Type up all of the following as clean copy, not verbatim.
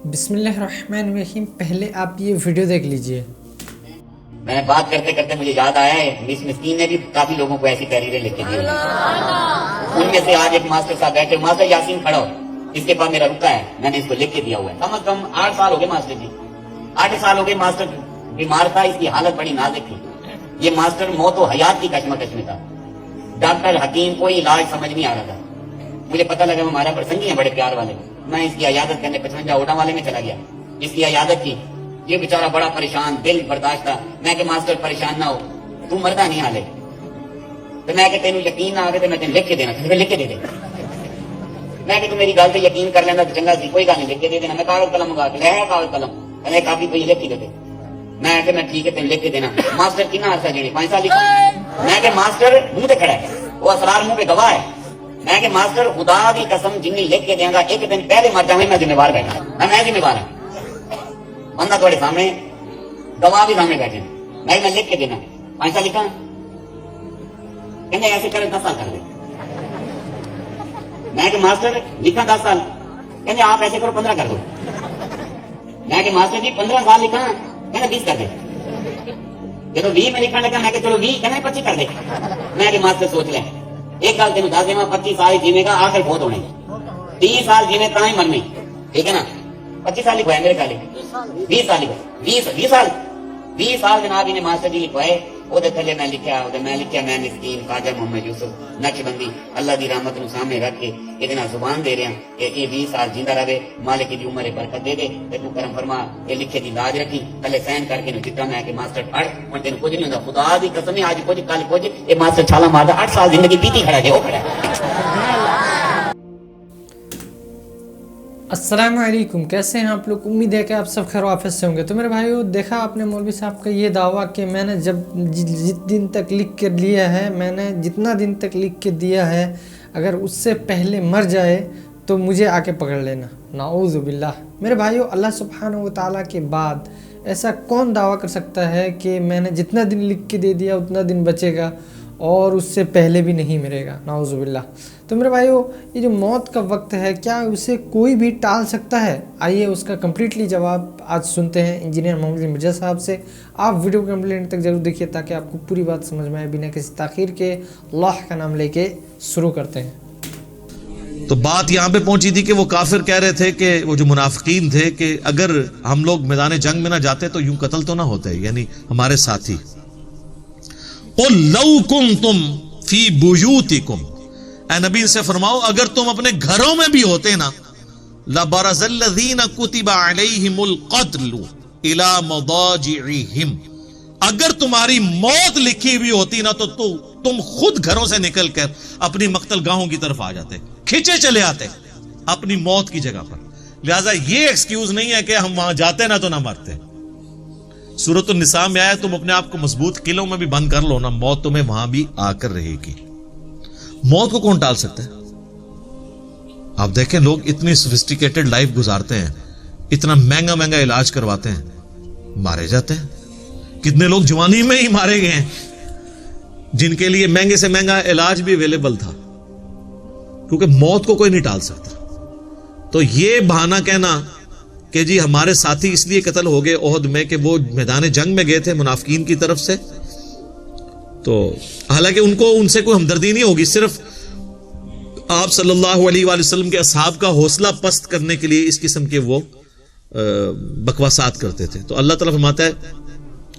بسم اللہ الرحمن الرحیم. پہلے آپ یہ ویڈیو دیکھ لیجئے. میں بات کرتے کرتے مجھے یاد آیا ہے مس مسکین نے بھی کافی لوگوں کو ایسی تحریریں لکھ کے دی. ان میں سے آج ایک ماسٹر صاحب بیٹھے, ماسٹر یاسین کھڑا ہو, اس کے پاس میرا رکا ہے, میں نے اس کو لکھ کے دیا ہوا ہے. کم از کم 8 سال ہو گئے ماسٹر جی, 8 سال ہو گئے. ماسٹر بیمار تھا, اس کی حالت بڑی نازک تھی. یہ ماسٹر موت و حیات کی کشمکش میں تھا. ڈاکٹر حکیم کوئی علاج سمجھ نہیں آ رہا تھا. مجھے پتہ لگا ہمارا پرسنگی ہیں بڑے پیار والے, میں اس کی عیادت کرنے 55 اوڈا والے میں چلا گیا. اس کی عیادت کی. یہ بیچارہ بڑا پریشان, دل برداشت تھا. میں کہ ماسٹر پریشان نہ ہو, تو مردہ نہیں حالے. تو میں کہ تینوں یقین نہ آ گئے تو میں تینوں لکھ کے دینا, لکھ کے دے دے. میں کہ تو میری گل سے یقین کر لینا تو چنگا سی, کوئی گل نہیں, لکھ کے دے دینا. میں کاغذ قلم منگا کے لے کاغذ قلم, پہلے کافی کوئی لکھ کے دے دے. میں کہ میں ٹھیک ہے تینوں لکھ کے دینا. ماسٹر کتنا عرصہ جڑی 5 سال لکھا. میں کہ ماسٹر منہ پہ کھڑا ہے, وہ اسرار منہ پہ گواہ ہے. میں کہ ماسٹر خدا کی قسم جنی لکھ کے دیں گا, ایک دن پہلے مر جاؤں میں ذمہ دار بیٹھا, میں ذمہ دار ہوں. بندہ تھوڑے سامنے, گواہ بھی سامنے بیٹھے, میں لکھ کے دینا. 5 سال لکھا, کہنے ایسے کرے 10 سال کر دے. میں کہ ماسٹر لکھا 10 سال, کہنے آپ ایسے کرو 15 کر دو. میں کہ ماسٹر جی 15 سال لکھا, کہنے 20 کر دے. جب 20 میں لکھنے لگا, میں کہ چلو 20, کہنے 25 کر دے. میں کہ ماسٹر سوچ لیں, ایک گل تین دس دینا, 25 سال جینے کا آخر بہت ہونے, 30 سال جینے تا ہی مرنے, ٹھیک ہے نا. 25 سال لکھوائے میرے خیال, 20 سال لکھوائے, 20 سال جناب انہیں ماسٹر جی لکھوائے. وہ تھلے میں لکھا, میں مسکین خواجہ محمد یوسف نقشبندی اللہ دی رحمت نو سامنے رکھ کے یہ زبان دے رہے ہیں کہ یہ 20 سال جیندہ رہے, مالک دی عمر برکت دے دے, تو کرم فرما. یہ لکھے دی لاج رکھی, تھلے سین کر کے جتنا میں کہ ماسٹر پڑھ, ہوں تین کچھ نہیں ہوتا. خدا دی قسم ہے, آج کچھ کل کچھ, یہ ماسٹر چھالا مارتا. 8 سال زندگی بیتی کھڑا ہے, وہ کھڑا ہے. السلام علیکم, کیسے ہیں آپ لوگ؟ امید ہے کہ آپ سب خیر و عافیت سے ہوں گے. تو میرے بھائیو, دیکھا آپ نے مولوی صاحب کا یہ دعویٰ کہ میں نے جتنا دن تک لکھ کے لیا ہے, میں نے جتنا دن تک لکھ کے دیا ہے, اگر اس سے پہلے مر جائے تو مجھے آ کے پکڑ لینا. نعوذ باللہ. میرے بھائیو, اللہ سبحانہ و تعالیٰ کے بعد ایسا کون دعویٰ کر سکتا ہے کہ میں نے جتنا دن لکھ کے دے دیا اتنا دن بچے گا اور اس سے پہلے بھی نہیں مرے گا؟ نعوذ باللہ. تو میرے بھائیو, یہ جو موت کا وقت ہے, کیا اسے کوئی بھی ٹال سکتا ہے؟ آئیے اس کا کمپلیٹلی جواب آج سنتے ہیں انجینئر محمد مرزا صاحب سے. آپ ویڈیو کو کمپلیٹ تک ضرور دیکھیے تاکہ آپ کو پوری بات سمجھ میں آئے. بنا کسی تاخیر کے اللہ کا نام لے کے شروع کرتے ہیں. تو بات یہاں پہ پہنچی تھی کہ وہ کافر کہہ رہے تھے, کہ وہ جو منافقین تھے, کہ اگر ہم لوگ میدان جنگ میں نہ جاتے تو یوں قتل تو نہ ہوتے, یعنی ہمارے ساتھی. قُلْ لَوْ كُنْتُمْ فِي بُيُوتِكُمْ, اے نبی سے فرماؤ اگر تم اپنے گھروں میں بھی ہوتے نا, لَبَرَزَ الَّذِينَ كُتِبَ عَلَيْهِمُ الْقَتْلُ إِلَى مَضَاجِعِهِمْ, اگر تمہاری موت لکھی ہوئی ہوتی نا تو تم خود گھروں سے نکل کر اپنی مقتل گاہوں کی طرف آ جاتے, کھچے چلے آتے اپنی موت کی جگہ پر. لہذا یہ ایکسکیوز نہیں ہے کہ ہم وہاں جاتے نا تو نہ مرتے. سورۃ النساء میں آیا, تم اپنے آپ کو مضبوط قلعوں میں بھی بند کر لو نا, موت تمہیں وہاں بھی آ کر رہے گی. موت کو کون ٹال سکتا ہے؟ آپ دیکھیں, لوگ اتنی سوفسٹیکیٹڈ لائف گزارتے ہیں, اتنا مہنگا مہنگا علاج کرواتے ہیں, مارے جاتے ہیں. کتنے لوگ جوانی میں ہی مارے گئے ہیں جن کے لیے مہنگے سے مہنگا علاج بھی اویلیبل تھا, کیونکہ موت کو کوئی نہیں ٹال سکتا. تو یہ بہانہ کہنا کہ جی ہمارے ساتھی اس لیے قتل ہو گئے احد میں کہ وہ میدان جنگ میں گئے تھے منافقین کی طرف سے, تو حالانکہ ان سے کوئی ہمدردی نہیں ہوگی, صرف آپ صلی اللہ علیہ وآلہ وسلم کے اصحاب کا حوصلہ پست کرنے کے لیے اس قسم کے وہ بکواسات کرتے تھے. تو اللہ تعالیٰ فرماتا ہے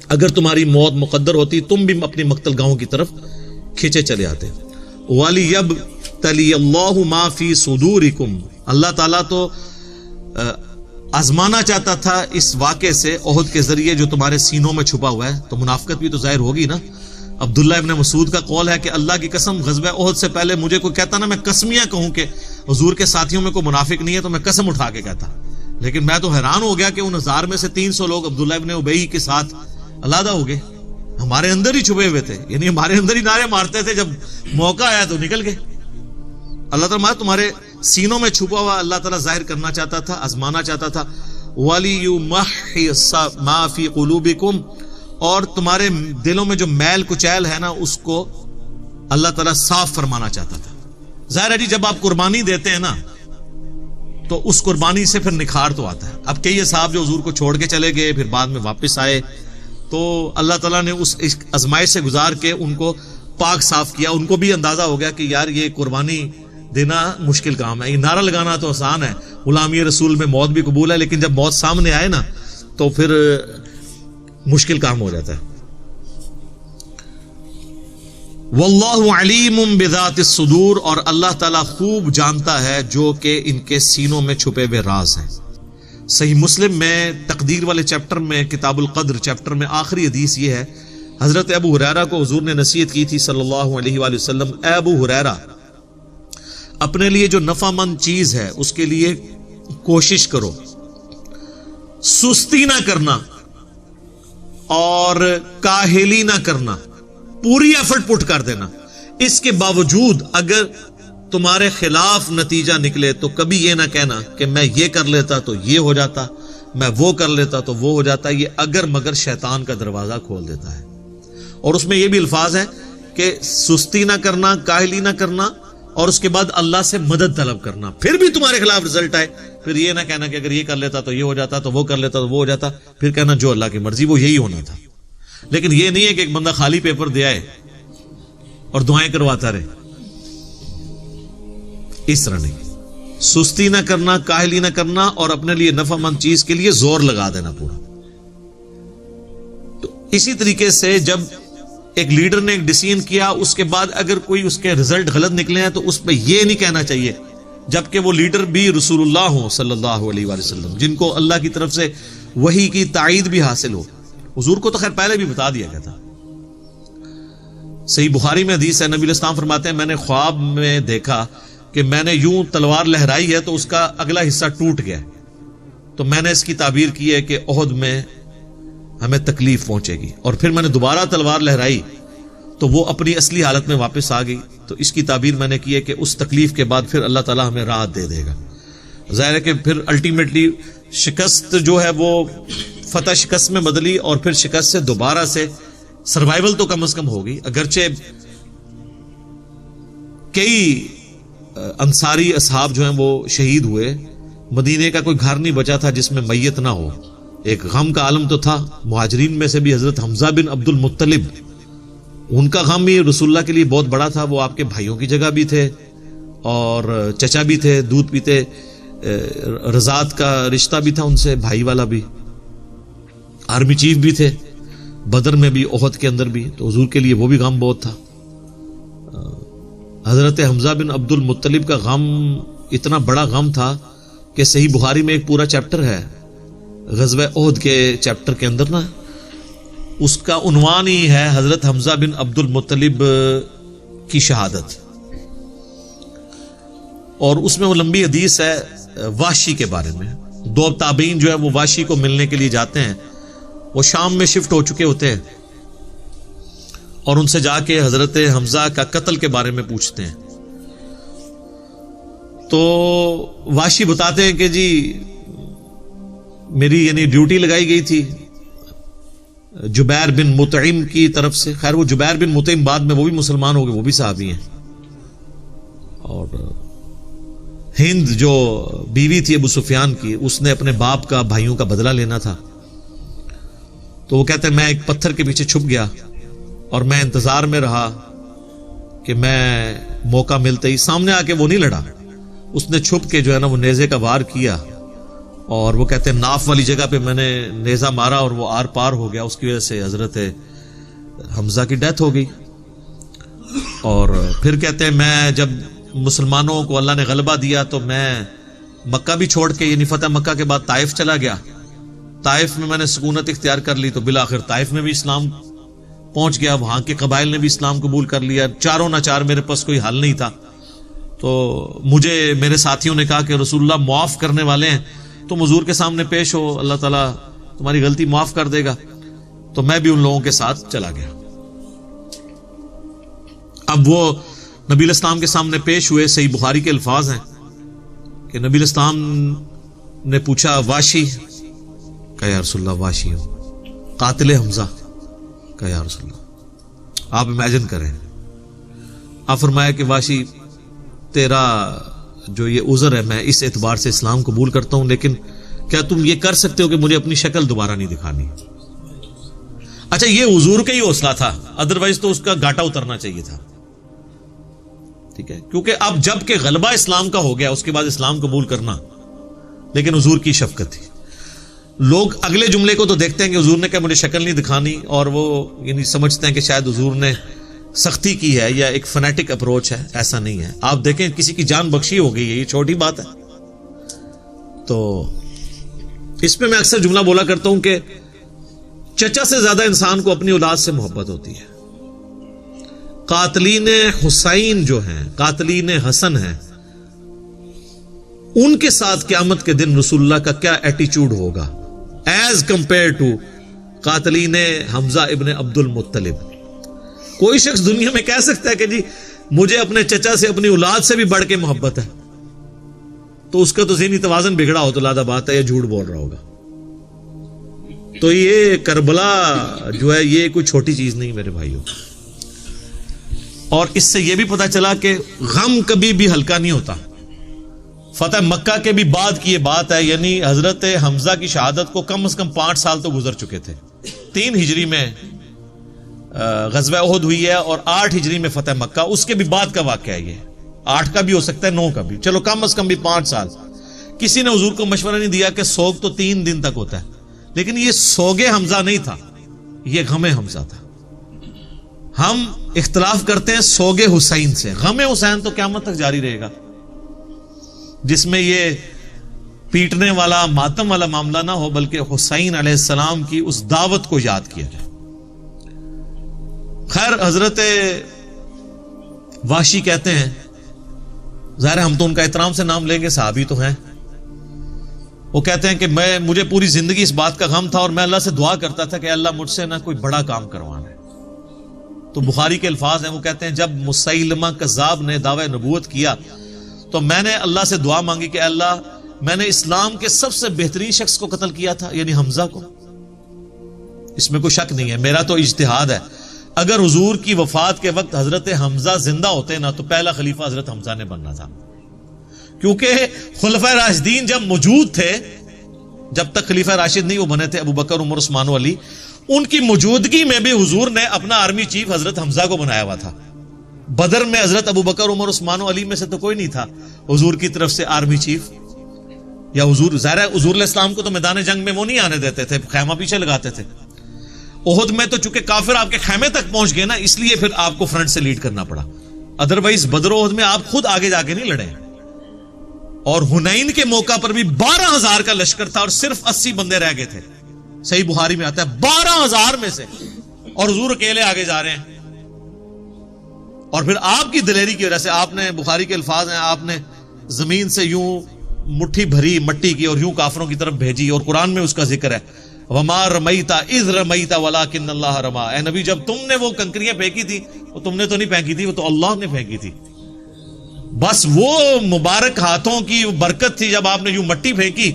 اگر تمہاری موت مقدر ہوتی تم بھی اپنی مقتل گاہوں کی طرف کھینچے چلے آتے. وَلِيَبْتَلِيَ اللَّهُ مَا فِي صُدُورِكُمْ, اللہ تعالیٰ تو آزمانا چاہتا تھا اس واقعے سے احد کے ذریعے جو تمہارے سینوں میں چھپا ہوا ہے. تو منافقت بھی تو ظاہر ہوگی نا. عبداللہ ابن مسعود کا قول ہے کہ اللہ کی قسم غزوہ احد سے پہلے مجھے کوئی کہتا نا, میں قسمیاں کہوں کہ حضور کے ساتھیوں میں کوئی منافق نہیں ہے, تو میں قسم اٹھا کے کہتا. لیکن میں تو حیران ہو گیا کہ ان 1000 میں سے 300 لوگ عبداللہ ابن ابی کے ساتھ علیحدہ ہو گئے, ہمارے اندر ہی چھپے ہوئے تھے, یعنی ہمارے اندر ہی نعرے مارتے تھے, جب موقع آیا تو نکل گئے. اللہ تعالیٰ تمہارے سینوں میں چھپا ہوا اللہ تعالیٰ ظاہر کرنا چاہتا تھا, آزمانا چاہتا تھا. وَلِيُمَحِّصَ مَا فِي قُلُوبِكُمْ, اور تمہارے دلوں میں جو میل کچیل ہے نا اس کو اللہ تعالیٰ صاف فرمانا چاہتا تھا. ظاہر ہے جی جب آپ قربانی دیتے ہیں نا تو اس قربانی سے پھر نکھار تو آتا ہے. اب کئی اصحاب جو حضور کو چھوڑ کے چلے گئے پھر بعد میں واپس آئے تو اللہ تعالیٰ نے اس آزمائش سے گزار کے ان کو پاک صاف کیا. ان کو بھی اندازہ ہو گیا کہ یار یہ قربانی دینا مشکل کام ہے, یہ نعرہ لگانا تو آسان ہے, غلامی رسول میں موت بھی قبول ہے, لیکن جب موت سامنے آئے نا تو پھر مشکل کام ہو جاتا ہے. واللہ علیم بذات الصدور, اور اللہ تعالیٰ خوب جانتا ہے جو کہ ان کے سینوں میں چھپے ہوئے راز ہیں. صحیح مسلم میں تقدیر والے چیپٹر میں کتاب القدر چیپٹر میں آخری حدیث یہ ہے, حضرت ابو ہریرہ کو حضور نے نصیحت کی تھی صلی اللہ علیہ وآلہ وسلم, اے ابو ہریرہ اپنے لیے جو نفع مند چیز ہے اس کے لیے کوشش کرو, سستی نہ کرنا اور کاہلی نہ کرنا, پوری ایفرٹ پٹ کر دینا. اس کے باوجود اگر تمہارے خلاف نتیجہ نکلے تو کبھی یہ نہ کہنا کہ میں یہ کر لیتا تو یہ ہو جاتا, میں وہ کر لیتا تو وہ ہو جاتا. یہ اگر مگر شیطان کا دروازہ کھول دیتا ہے. اور اس میں یہ بھی الفاظ ہے کہ سستی نہ کرنا, کاہلی نہ کرنا, اور اس کے بعد اللہ سے مدد طلب کرنا. پھر بھی تمہارے خلاف رزلٹ آئے پھر یہ نہ کہنا کہ اگر یہ کر لیتا تو یہ ہو جاتا, تو وہ کر لیتا تو وہ ہو جاتا. پھر کہنا جو اللہ کی مرضی وہ یہی ہونا تھا. لیکن یہ نہیں ہے کہ ایک بندہ خالی پیپر دے آئے اور دعائیں کرواتا رہے, اس طرح نہیں. سستی نہ کرنا, کاہلی نہ کرنا, اور اپنے لیے نفع مند چیز کے لیے زور لگا دینا پورا. تو اسی طریقے سے جب ایک لیڈر نے ایک ڈیسیژن کیا, اس کے بعد اگر کوئی اس کے رزلٹ غلط نکلے ہیں تو اس پہ یہ نہیں کہنا چاہیے, جبکہ وہ لیڈر بھی رسول اللہ ہوں صلی اللہ علیہ وآلہ وسلم, جن کو اللہ کی طرف سے وحی کی تائید بھی حاصل ہو. حضور کو تو خیر پہلے بھی بتا دیا گیا تھا. صحیح بخاری میں حدیث ہے, نبی علیہ السلام فرماتے ہیں میں نے خواب میں دیکھا کہ میں نے یوں تلوار لہرائی ہے تو اس کا اگلا حصہ ٹوٹ گیا, تو میں نے اس کی تعبیر کی ہے کہ احد میں ہمیں تکلیف پہنچے گی. اور پھر میں نے دوبارہ تلوار لہرائی تو وہ اپنی اصلی حالت میں واپس آ گئی, تو اس کی تعبیر میں نے کی ہے کہ اس تکلیف کے بعد پھر اللہ تعالیٰ ہمیں راحت دے دے گا. ظاہر ہے کہ پھر الٹیمیٹلی شکست جو ہے وہ فتح شکست میں بدلی, اور پھر شکست سے دوبارہ سے سروائیول تو کم از کم ہوگی. اگرچہ کئی انصاری اصحاب جو ہیں وہ شہید ہوئے, مدینے کا کوئی گھر نہیں بچا تھا جس میں میت نہ ہو. ایک غم کا عالم تو تھا. مہاجرین میں سے بھی حضرت حمزہ بن عبد المطلب, ان کا غم بھی رسول اللہ کے لیے بہت بڑا تھا. وہ آپ کے بھائیوں کی جگہ بھی تھے اور چچا بھی تھے, دودھ پیتے, رضاعت کا رشتہ بھی تھا ان سے, بھائی والا بھی, آرمی چیف بھی تھے, بدر میں بھی احد کے اندر بھی. تو حضور کے لیے وہ بھی غم بہت تھا. حضرت حمزہ بن عبد المطلب کا غم اتنا بڑا غم تھا کہ صحیح بخاری میں ایک پورا چیپٹر ہے غزوہ احد کے چیپٹر کے اندر نا, اس کا عنوان ہی ہے حضرت حمزہ بن عبد المطلب کی شہادت. اور اس میں وہ لمبی حدیث ہے وحشی کے بارے میں. دو تابعین جو ہے وہ وحشی کو ملنے کے لیے جاتے ہیں, وہ شام میں شفٹ ہو چکے ہوتے ہیں, اور ان سے جا کے حضرت حمزہ کا قتل کے بارے میں پوچھتے ہیں. تو وحشی بتاتے ہیں کہ جی میری یعنی ڈیوٹی لگائی گئی تھی جبیر بن مطعم کی طرف سے. خیر وہ جبیر بن مطعم بعد میں وہ بھی مسلمان ہو گئے, وہ بھی صحابی ہیں. اور ہند جو بیوی تھی ابو سفیان کی, اس نے اپنے باپ کا بھائیوں کا بدلہ لینا تھا. تو وہ کہتے ہیں میں ایک پتھر کے پیچھے چھپ گیا اور میں انتظار میں رہا کہ میں موقع ملتے ہی, سامنے آ کے وہ نہیں لڑا, اس نے چھپ کے جو ہے نا وہ نیزے کا وار کیا, اور وہ کہتے ہیں ناف والی جگہ پہ میں نے نیزہ مارا اور وہ آر پار ہو گیا. اس کی وجہ سے حضرت حمزہ کی ڈیتھ ہو گئی. اور پھر کہتے ہیں میں جب مسلمانوں کو اللہ نے غلبہ دیا تو میں مکہ بھی چھوڑ کے یعنی فتح مکہ کے بعد طائف چلا گیا. طائف میں نے سکونت اختیار کر لی, تو بالآخر طائف میں بھی اسلام پہنچ گیا, وہاں کے قبائل نے بھی اسلام قبول کر لیا. چاروں نہ چار میرے پاس کوئی حل نہیں تھا. تو مجھے میرے ساتھیوں نے کہا کہ رسول اللہ معاف کرنے والے ہیں, تم حضور کے سامنے پیش ہو, اللہ تعالیٰ تمہاری غلطی معاف کر دے گا. تو میں بھی ان لوگوں کے ساتھ چلا گیا. اب وہ نبی علیہ السلام کے سامنے پیش ہوئے. صحیح بخاری کے الفاظ ہیں کہ نبی علیہ السلام نے پوچھا واشی, کہا یا رسول اللہ واشی ہوں. قاتل حمزہ, کہا یا رسول اللہ. آپ امیجن کریں, آپ فرمایا کہ واشی تیرا جو یہ عذر ہے میں اس اعتبار سے اسلام قبول کرتا ہوں، لیکن کیا تم یہ کر سکتے ہو کہ مجھے اپنی شکل دوبارہ نہیں دکھانی؟ اچھا یہ حضور کا ہی حوصلہ تھا، ادروائز تو اس کا گھاٹا اترنا چاہیے تھا، ٹھیک ہے، کیونکہ اب جب کہ غلبہ اسلام کا ہو گیا اس کے بعد اسلام قبول کرنا، لیکن حضور کی شفقت تھی۔ لوگ اگلے جملے کو تو دیکھتے ہیں کہ حضور نے کہا مجھے شکل نہیں دکھانی، اور وہ یعنی سمجھتے ہیں کہ شاید حضور نے سختی کی ہے یا ایک فنیٹک اپروچ ہے، ایسا نہیں ہے۔ آپ دیکھیں کسی کی جان بخشی ہو گئی ہے، یہ چھوٹی بات ہے۔ تو اس پہ میں اکثر جملہ بولا کرتا ہوں کہ چچا سے زیادہ انسان کو اپنی اولاد سے محبت ہوتی ہے۔ قاتلین حسین جو ہیں، قاتلین حسن ہیں، ان کے ساتھ قیامت کے دن رسول اللہ کا کیا ایٹیچیوڈ ہوگا ایز کمپیئر ٹو قاتلین حمزہ ابن عبد المطلب۔ کوئی شخص دنیا میں کہہ سکتا ہے کہ جی مجھے اپنے چچا سے اپنی اولاد سے بھی بڑھ کے محبت ہے، تو اس کا تو ذہنی توازن بگڑا ہو تو لادہ بات ہے، یا جھوٹ بول رہا ہوگا۔ تو یہ کربلا جو ہے یہ کوئی چھوٹی چیز نہیں میرے بھائیوں، اور اس سے یہ بھی پتا چلا کہ غم کبھی بھی ہلکا نہیں ہوتا۔ فتح مکہ کے بھی بعد کی یہ بات ہے، یعنی حضرت حمزہ کی شہادت کو کم از کم 5 سال تو گزر چکے تھے۔ 3 ہجری میں غزوہ احد ہوئی ہے اور 8 ہجری میں فتح مکہ، اس کے بھی بعد کا واقعہ ہے یہ، 8 کا بھی ہو سکتا ہے 9 کا بھی، چلو کم از کم بھی 5 سال۔ کسی نے حضور کو مشورہ نہیں دیا کہ سوگ تو 3 دن تک ہوتا ہے، لیکن یہ سوگ حمزہ نہیں تھا، یہ غم حمزہ تھا۔ ہم اختلاف کرتے ہیں سوگ حسین سے، غم حسین تو قیامت تک جاری رہے گا، جس میں یہ پیٹنے والا ماتم والا معاملہ نہ ہو، بلکہ حسین علیہ السلام کی اس دعوت کو یاد کیا جائے۔ خیر حضرت وحشی کہتے ہیں، ظاہر ہم تو ان کا احترام سے نام لیں گے، صحابی تو ہیں، وہ کہتے ہیں کہ مجھے پوری زندگی اس بات کا غم تھا اور میں اللہ سے دعا کرتا تھا کہ اللہ مجھ سے نہ کوئی بڑا کام کروانا ہے۔ تو بخاری کے الفاظ ہیں، وہ کہتے ہیں جب مسیلمہ کذاب نے دعوی نبوت کیا تو میں نے اللہ سے دعا مانگی کہ اللہ میں نے اسلام کے سب سے بہترین شخص کو قتل کیا تھا، یعنی حمزہ کو، اس میں کوئی شک نہیں ہے، میرا تو اجتہاد ہے۔ اگر حضور کی وفات کے وقت حضرت حمزہ زندہ ہوتے نا تو پہلا خلیفہ حضرت حمزہ نے بننا تھا، کیونکہ خلفائے راشدین جب موجود تھے، جب تک خلیفہ راشد نہیں وہ بنے تھے ابو بکر عمر عثمان و علی، ان کی موجودگی میں بھی حضور نے اپنا آرمی چیف حضرت حمزہ کو بنایا ہوا تھا۔ بدر میں حضرت ابو بکر عمر عثمان و علی میں سے تو کوئی نہیں تھا حضور کی طرف سے آرمی چیف، یا حضور ظاہر ہے حضور علیہ السلام کو تو میدان جنگ میں وہ نہیں آنے دیتے تھے، خیمہ پیچھے لگاتے تھے۔ احد میں تو چونکہ کافر آپ کے خیمے تک پہنچ گئے نا، اس لیے پھر آپ کو فرنٹ سے لیڈ کرنا پڑا، ادروائز بدر و احد میں آپ خود آگے جا کے نہیں لڑے۔ اور حنین کے موقع پر بھی 12,000 کا لشکر تھا اور صرف 80 بندے رہ گئے تھے، صحیح بخاری میں آتا ہے 12,000 میں سے، اور حضور اکیلے آگے جا رہے ہیں۔ اور پھر آپ کی دلیری کی وجہ سے آپ نے، بخاری کے الفاظ ہیں، آپ نے زمین سے یوں مٹھی بھری مٹی کی اور یوں کافروں کی طرف بھیجی، اور قرآن میں اس کا ذکر ہے وَمَا رَمَيْتَ إِذْ رَمَيْتَ وَلَكِنَّ اللَّهَ رَمَى۔ اے نبی جب تم نے وہ کنکریاں پھینکی تھی وہ تم نے تو نہیں پھینکی تھی، وہ تو اللہ نے پھینکی تھی۔ بس وہ مبارک ہاتھوں کی برکت تھی، جب آپ نے یوں مٹی پھینکی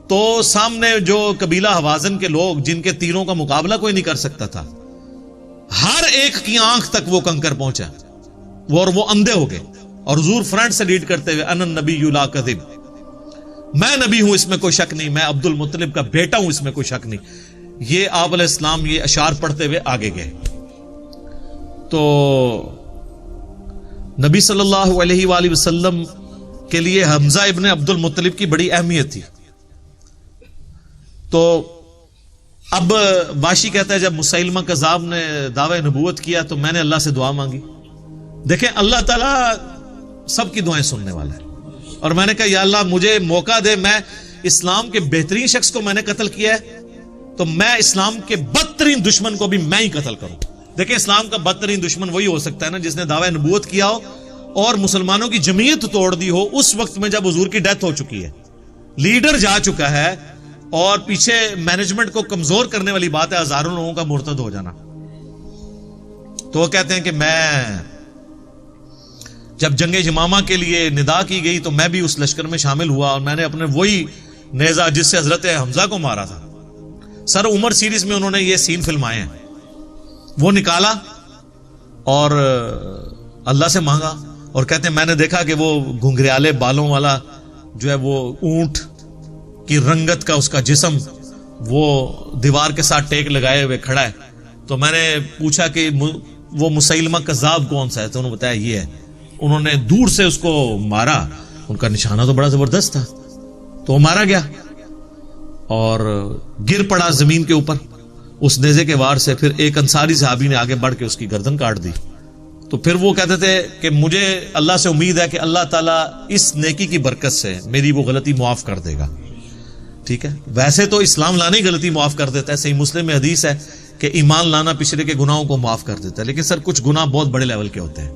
تو سامنے جو قبیلہ حوازن کے لوگ جن کے تیروں کا مقابلہ کوئی نہیں کر سکتا تھا، ہر ایک کی آنکھ تک وہ کنکر پہنچا، اور وہ اندھے ہو گئے، اور حضور فرنٹ سے لیڈ کرتے ہوئے انا النبی لا کذب، میں نبی ہوں اس میں کوئی شک نہیں، میں عبد المطلب کا بیٹا ہوں اس میں کوئی شک نہیں۔ یہ آپ علیہ السلام یہ اشعار پڑھتے ہوئے آگے گئے۔ تو نبی صلی اللہ علیہ وآلہ وسلم کے لیے حمزہ ابن عبد المطلب کی بڑی اہمیت تھی۔ تو اب واشی کہتا ہے جب مسیلمہ کذاب نے دعوی نبوت کیا تو میں نے اللہ سے دعا مانگی۔ دیکھیں اللہ تعالیٰ سب کی دعائیں سننے والا ہے، اور میں نے کہا یا اللہ مجھے موقع دے، میں اسلام کے بہترین شخص کو میں نے قتل کیا ہے تو میں اسلام کے بدترین دشمن کو بھی میں ہی قتل کروں۔ دیکھیں اسلام کا بدترین دشمن وہی ہو سکتا ہے نا جس نے دعوی نبوت کیا ہو اور مسلمانوں کی جمعیت توڑ دی ہو اس وقت میں جب حضور کی ڈیتھ ہو چکی ہے، لیڈر جا چکا ہے، اور پیچھے مینجمنٹ کو کمزور کرنے والی بات ہے ہزاروں لوگوں کا مرتد ہو جانا۔ تو وہ کہتے ہیں کہ میں جب جنگ یمامہ کے لیے ندا کی گئی تو میں بھی اس لشکر میں شامل ہوا، اور میں نے اپنے وہی نیزہ جس سے حضرت حمزہ کو مارا تھا، سر عمر سیریز میں انہوں نے یہ سین فلمائے ہیں، وہ نکالا اور اللہ سے مانگا اور کہتے ہیں میں نے دیکھا کہ وہ گھنگریالے بالوں والا جو ہے وہ اونٹ کی رنگت کا اس کا جسم وہ دیوار کے ساتھ ٹیک لگائے ہوئے کھڑا ہے. تو میں نے پوچھا کہ وہ مسیلمہ کذاب کون سا ہے؟ تو انہوں نے بتایا یہ ہے. انہوں نے دور سے اس کو مارا, ان کا نشانہ تو بڑا زبردست تھا, تو وہ مارا گیا اور گر پڑا زمین کے اوپر اس نیزے کے وار سے. پھر ایک انصاری صحابی نے آگے بڑھ کے اس کی گردن کاٹ دی. تو پھر وہ کہتے تھے کہ مجھے اللہ سے امید ہے کہ اللہ تعالیٰ اس نیکی کی برکت سے میری وہ غلطی معاف کر دے گا. ٹھیک ہے, ویسے تو اسلام لانے ہی غلطی معاف کر دیتا ہے. صحیح مسلم میں حدیث ہے کہ ایمان لانا پچھلے کے گناہوں کو معاف کر دیتا ہے, لیکن سر کچھ گناہ بہت بڑے لیول کے ہوتے ہیں,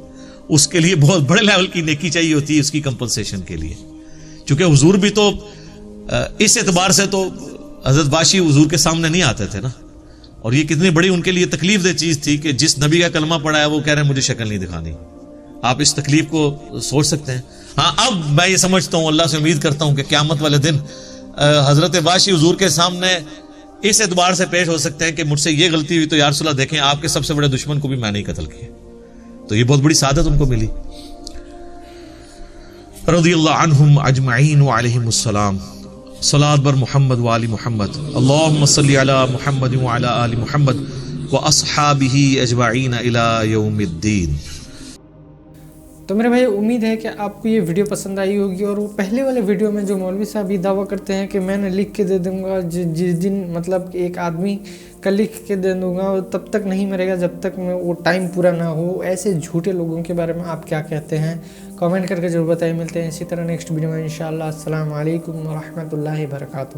اس کے لیے بہت بڑے لیول کی نیکی چاہیے ہوتی ہے اس کی کمپنسیشن کے لیے. چونکہ حضور بھی تو اس اعتبار سے تو حضرت واشی حضور کے سامنے نہیں آتے تھے نا, اور یہ کتنی بڑی ان کے لیے تکلیف دہ چیز تھی کہ جس نبی کا کلمہ پڑھا ہے وہ کہہ رہے ہیں مجھے شکل نہیں دکھانی. آپ اس تکلیف کو سوچ سکتے ہیں. ہاں اب میں یہ سمجھتا ہوں, اللہ سے امید کرتا ہوں کہ قیامت والے دن حضرت واشی حضور کے سامنے اس اعتبار سے پیش ہو سکتے ہیں کہ مجھ سے یہ غلطی ہوئی تو یا رسول اللہ دیکھیں آپ کے سب سے بڑے دشمن کو بھی میں نہیں قتل کیا. تو یہ بہت بڑی سعادت ان کو ملی. رضی اللہ عنہم اجمعین وعلیہم السلام. صلاۃ بر محمد وآل محمد. اللہم صلی علی محمد وعلی آل محمد واصحابہ اجمعین الی یوم الدین. تو میرے بھائی امید ہے کہ آپ کو یہ ویڈیو پسند آئی ہوگی. اور وہ پہلے والے ویڈیو میں جو مولوی صاحب یہ دعویٰ کرتے ہیں کہ میں نے لکھ کے دے دوں گا, جس دن مطلب کہ ایک آدمی کا لکھ کے دے دوں گا تب تک نہیں مرے گا جب تک میں وہ ٹائم پورا نہ ہو, ایسے جھوٹے لوگوں کے بارے میں آپ کیا کہتے ہیں؟ کامنٹ کر کے ضرور بتائیں. ملتے ہیں اسی طرح نیکسٹ ویڈیو میں انشاءاللہ. السلام علیکم ورحمۃ اللہ وبرکاتہ.